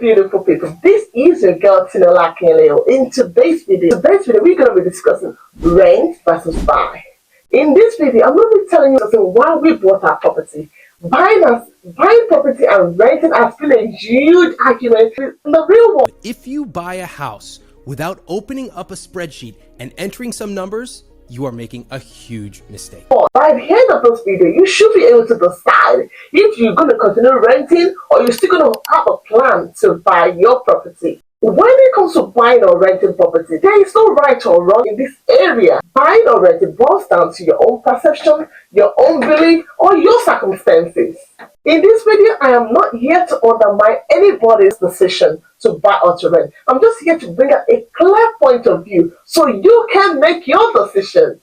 beautiful people. This is your girl Tinuolaakinyeleo. In today's video, we're going to be discussing rent versus buy. In this video, I'm going to be telling you why we bought our property. Buying property and renting has been a huge argument in the real world. If you buy a house without opening up a spreadsheet and entering some numbers, you are making a huge mistake. By the end of this video, you should be able to decide if you're going to continue renting or you're still going to have a plan to buy your property. When it comes to buying or renting property, there is no right or wrong in this area. Buying or renting boils down to your own perception, your own belief, or your circumstances. In this video, I am not here to undermine anybody's decision to buy or to rent. I'm just here to bring out a clear point of view so you can make your decision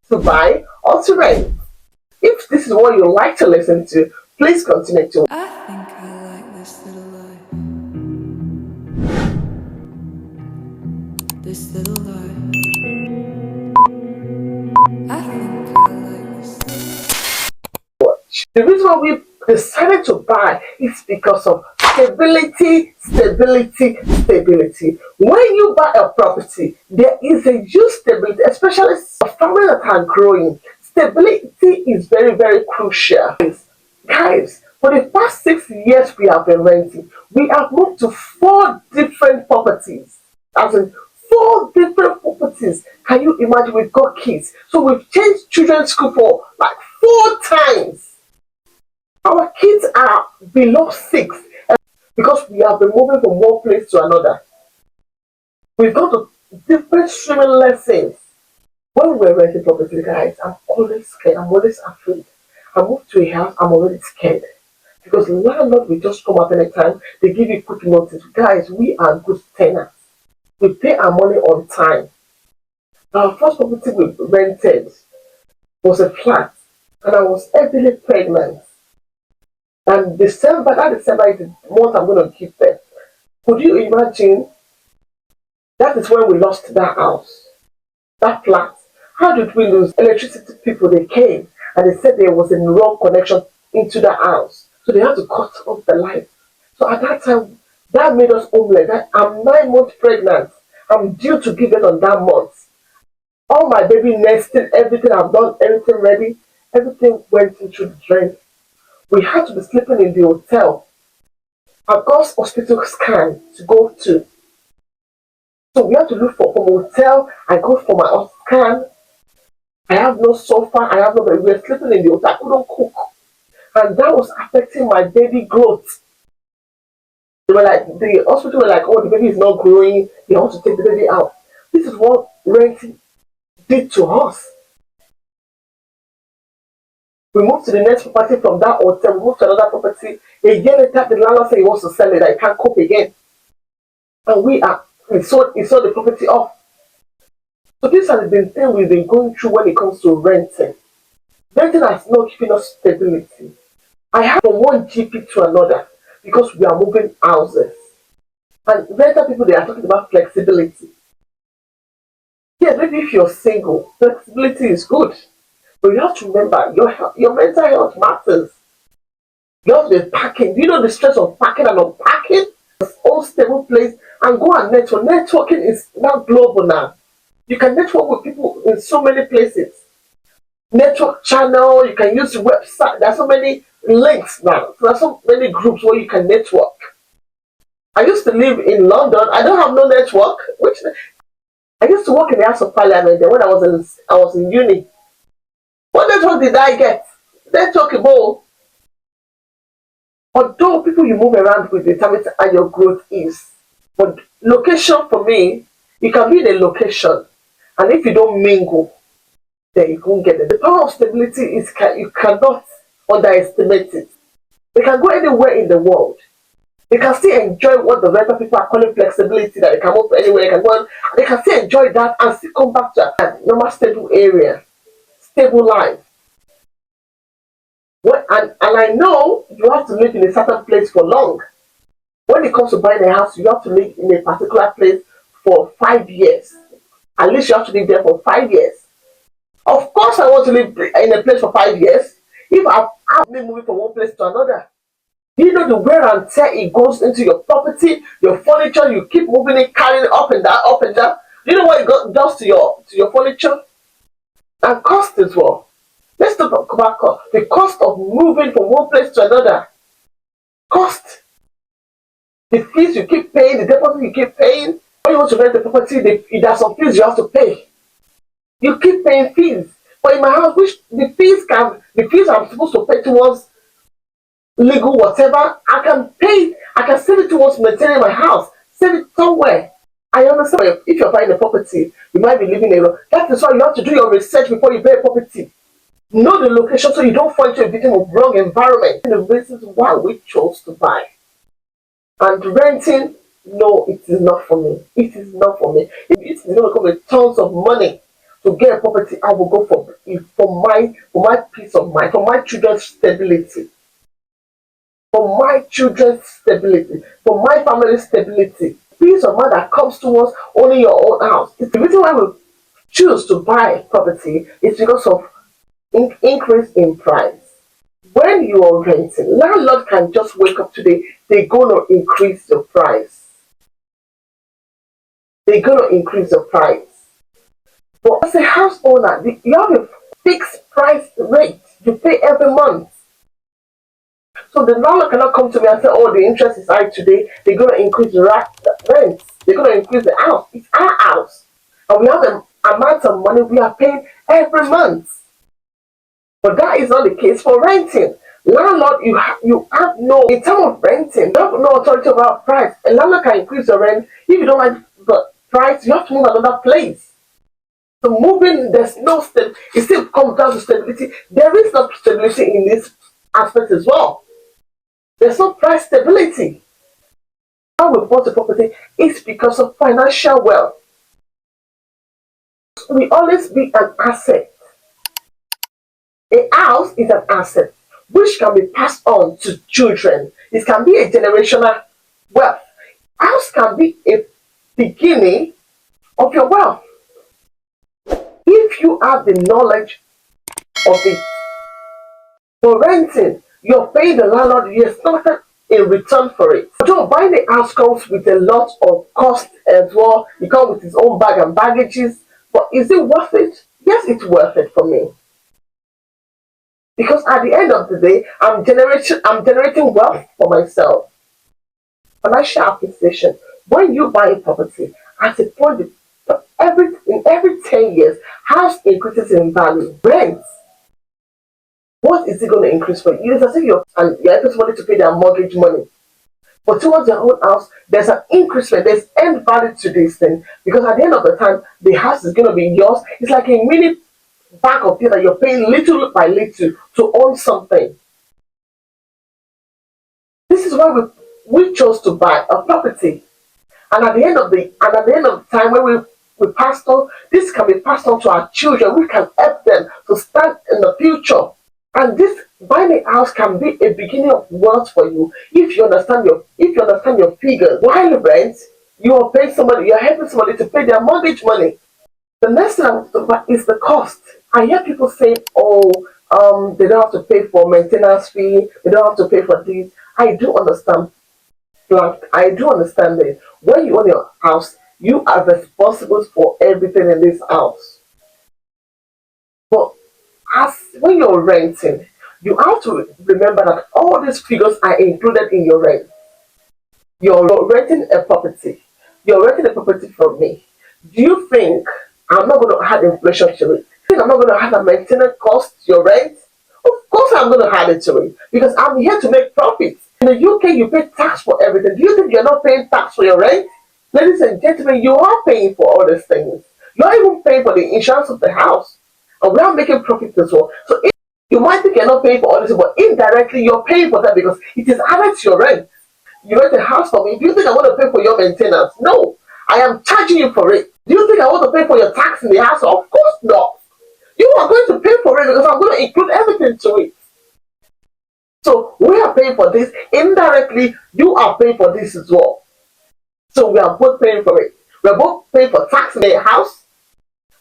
to buy or to rent. If this is what you like to listen to, please continue to. I think I like this little life. This little life. I think I like this. The reason why we decided to buy is because of stability. When you buy a property, there is a huge stability, especially for families that are growing. Stability is very, very crucial. Guys, for the past 6 years we have been renting, we have moved to 4 different properties. As in 4 different properties. Can you imagine? We've got kids. So we've changed children's school for like 4 times. Our kids are below 6 because we have been moving from one place to another. We've got to different swimming lessons. When we're renting property, guys, I'm always scared. I'm always afraid. I move to a house, I'm already scared. Because landlord will just come up anytime. They give you quick notice. Guys, we are good tenants. We pay our money on time. Our first property we rented was a flat. And I was heavily pregnant. And that December is the month I'm going to keep there. Could you imagine? That is when we lost that house, that flat. How did we lose? Electricity people, they came and they said there was a wrong connection into the house. So they had to cut off the light. So at that time, that made us homeless. I'm 9 months pregnant. I'm due to give it on that month. All my baby nesting, everything I've done, everything ready, everything went into the drain. We had to be sleeping in the hotel. I've got hospital scan to go to. So we have to look for from hotel. I go for my scan. I have no sofa. I have no bed. We were sleeping in the hotel. I couldn't cook. And that was affecting my baby growth. They were like, the hospital were like, oh, the baby is not growing. They want to take the baby out. This is what renting did to us. We moved to the next property from that hotel. We moved to another property. A year later, the landlord said he wants to sell it. I can't cope again. And we sold the property off. So this has been the thing we've been going through when it comes to renting. Renting has not given us stability. I have from one GP to another because we are moving houses. And rental people, they are talking about flexibility. Yeah, maybe if you're single, flexibility is good. But you have to remember, your mental health matters. You have to be packing. Do you know the stress of packing and unpacking? It's all stable place and go and network. Networking is now global now. You can network with people in so many places. Network channel, you can use the website. There are so many links now. There are so many groups where you can network. I used to live in London. I don't have no network. I used to work in the House of Parliament when I was in uni. What network did I get? Networkable. Although people you move around with determine how your growth is. But location for me, you can be in a location. And if you don't mingle, then you won't get it. The power of stability is you cannot underestimate it. They can go anywhere in the world. They can still enjoy what the rental people are calling flexibility, that they can move anywhere, they can go on. They can still enjoy that and still come back to a normal stable area. Stable life. And I know you have to live in a certain place for long. When it comes to buying a house, you have to live in a particular place for 5 years. At least you have to live there for 5 years. Of course, I want to live in a place for 5 years. If I've been moving from one place to another, You know the wear and tear it goes into your property, your furniture. You keep moving it, carrying it up and down, up and down. You know what does to your furniture and cost as well. Let's talk about cost. The cost of moving from one place to another. Cost. The fees you keep paying, the deposit you keep paying. When you want to rent the property, there's some fees you have to pay. You keep paying fees. But in my house, the fees I'm supposed to pay towards legal whatever, I can save it towards maintaining my house. Save it somewhere. I understand if you're buying a property, you might be living alone. That is why you have to do your research before you buy a property. Know the location so you don't fall into a victim of wrong environment. The reasons why we chose to buy. And renting, no, it is not for me. It is not for me. If it is going to come with tons of money to get a property, I will go for it for my peace of mind, for my children's stability. For my children's stability, for my family's stability. Peace of mind that comes towards owning your own house. It's the reason why we choose to buy property is because of increase in price. When you are renting, landlord can just wake up today, they're gonna increase your price. They're gonna increase your price. But as a house owner, you have a fixed price rate you pay every month. So the landlord cannot come to me and say, oh, the interest is high today, they're going to increase the rent, they're going to increase the house. It's our house. And we have the amount of money we are paying every month. But that is not the case for renting. Landlord, you have no, in terms of renting, you have no authority over price. A landlord can increase the rent. If you don't like the price, you have to move another place. So moving, there's no stability. It still comes down to stability. There is no stability in this aspect as well. There's no price stability. How we bought a property is because of financial wealth. We always be an asset. A house is an asset which can be passed on to children. It can be a generational wealth. House can be a beginning of your wealth. If you have the knowledge of it. For renting, you're paying the landlord, there's nothing in return for it. So buying the house comes with a lot of cost as well. It comes with its own bag and baggages. But is it worth it? Yes, it's worth it for me. Because at the end of the day, I'm generating wealth for myself. Financial acquisition. When you buy a property, at a point in every 10 years, house increases in value. Rent. What is it going to increase for you? It's as if you're helping somebody to pay their mortgage money. But towards your own house, there's an increasement, there's end value to this thing. Because at the end of the time, the house is going to be yours. It's like a mini bag of things that you're paying little by little to own something. This is why we chose to buy a property. And at the end of the time when we passed on, this can be passed on to our children. We can help them to stand in the future. And this buying a house can be a beginning of wealth for you if you understand your figures. While rent, you are paying somebody, you're helping somebody to pay their mortgage money. The next thing I want to talk about is the cost. I hear people say, they don't have to pay for maintenance fee, they don't have to pay for this. I do understand. I do understand that when you own your house, you are responsible for everything in this house. But as when you're renting, you have to remember that all these figures are included in your rent. You're renting a property. You're renting a property from me. Do you think I'm not going to add inflation to it? Do you think I'm not going to add a maintenance cost to your rent? Of course I'm going to add it to it because I'm here to make profits. In the UK, you pay tax for everything. Do you think you're not paying tax for your rent? Ladies and gentlemen, you are paying for all these things. You're even paying for the insurance of the house. And we are making profit as well. So if you might think you're not paying for all this, but indirectly you're paying for that because it is added to your rent. You rent a house for me. Do you think I want to pay for your maintenance? No. I am charging you for it. Do you think I want to pay for your tax in the house? Of course not. You are going to pay for it because I'm going to include everything to it. So we are paying for this. Indirectly, you are paying for this as well. So we are both paying for it. We are both paying for tax in the house.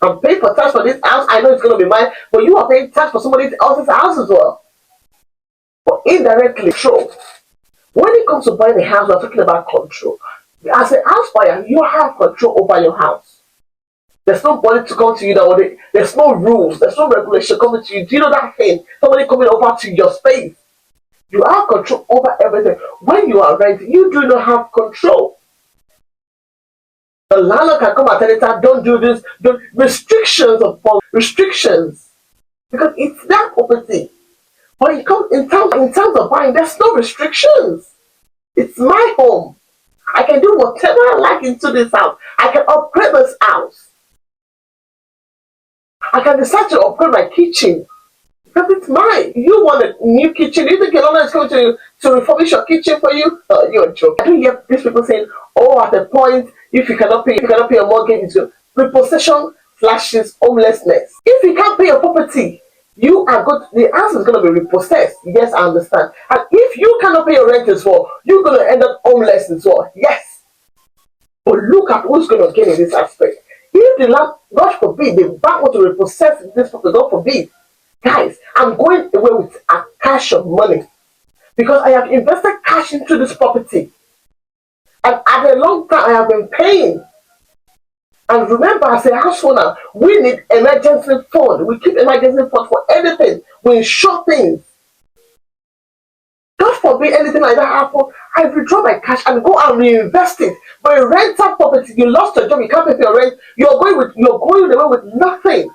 I'm paying for tax for this house. I know it's going to be mine, but you are paying tax for somebody else's house as well. But indirectly, sure. When it comes to buying a house, we're talking about control. As a house buyer, you have control over your house. There's nobody to come to you there's no rules, there's no regulation coming to you. Do you know that thing? Somebody coming over to your space. You have control over everything. When you are renting, you do not have control. The landlord can come at any time, don't do this, don't restrictions. Because it's their property. But in terms of buying, there's no restrictions. It's my home. I can do whatever I like into this house. I can upgrade this house. I can decide to upgrade my kitchen because it's mine. You want a new kitchen? You think your owner is going to refurbish your kitchen for you? You're joking. I do hear these people saying, "Oh, at the point, if you cannot pay your mortgage, it's repossession / homelessness." If you can't pay your property, the house is going to be repossessed. Yes, I understand. And if you cannot pay your rent as well, you're going to end up homeless as well. Yes. But look at who's going to gain in this aspect. If the land, God forbid, the bank want to repossess this property, God forbid, guys, I'm going away with a cash of money because I have invested cash into this property. And at a long time, I have been paying. And remember, as a house owner, we need emergency fund. We keep emergency fund for anything. We insure things. God forbid anything like that happen, I withdraw my cash and go and reinvest it. But a rental property, you lost your job, you can't pay for your rent, you're going away with nothing.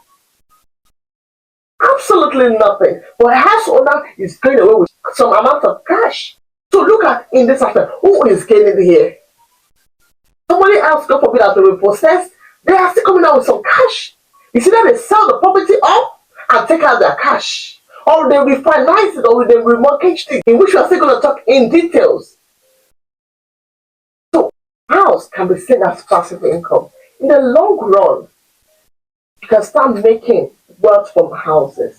Absolutely nothing. But a house owner is going away with some amount of cash. So look at in this aspect, who is gaining here? Somebody else, God forbid, has been repossessed. They are still coming out with some cash. It's either they sell the property up and take out their cash, or they refinance it, or they remortgage it, in which we are still going to talk in details. So, house can be seen as passive income. In the long run, you can start making wealth from houses.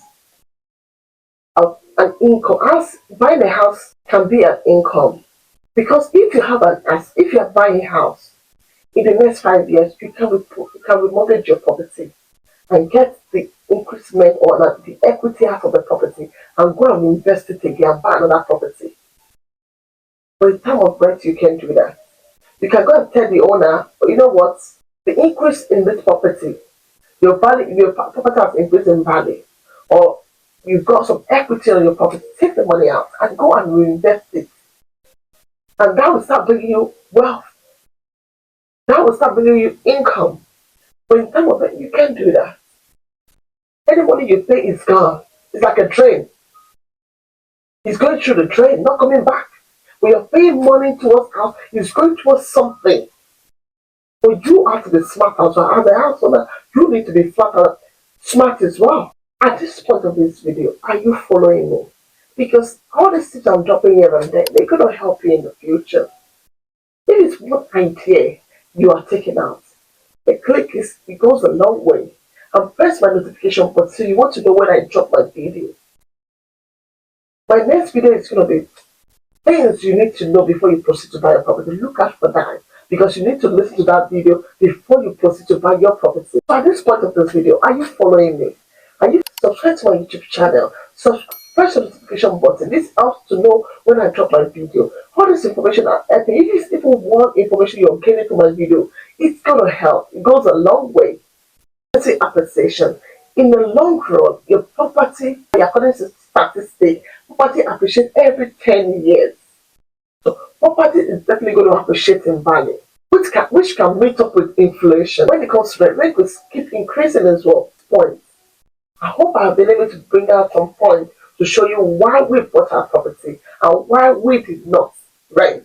An income, as buying a house can be an income, because if you are buying a house, in the next 5 years, you can remortgage your property and get the increment or the equity out of the property and go and invest it again and buy another property. But in time of rent, you can't do that. You can go and tell the owner, you know what, the increase in this property, your property has increased in value, or you've got some equity on your property, take the money out and go and reinvest it. And that will start bringing you wealth. That will start bringing you income. But in time of it, you can't do that. Any money you pay is gone. It's like a train. It's going through the drain, not coming back. When you're paying money towards house, it's going towards something. But you have to be smart as well. As a house owner, you need to be smart as well. At this point of this video, are you following me? Because all the tips I'm dropping here and there, they're going to help you in the future. If it's one idea you are taking out, the click it goes a long way. And press my notification button so you want to know when I drop my video. My next video is going to be things you need to know before you proceed to buy a property. Look out for that, because you need to listen to that video before you proceed to buy your property. So at this point of this video, are you following me? Are you subscribed to my YouTube channel? Press the notification button. This helps to know when I drop my video. All this information are helping. If it's even one information you're getting from my video, it's gonna help. It goes a long way. Appreciation. In the long run, your property, according to statistics, property appreciates every 10 years. So property is definitely going to appreciate in value, which can meet up with inflation. When it comes to rent will keep increasing as well. Points. I hope I have been able to bring out some points to show you why we bought our property and why we did not rent.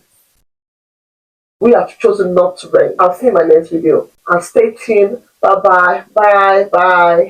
We have chosen not to rent. I'll see you in my next video. And stay tuned. Bye bye. Bye bye.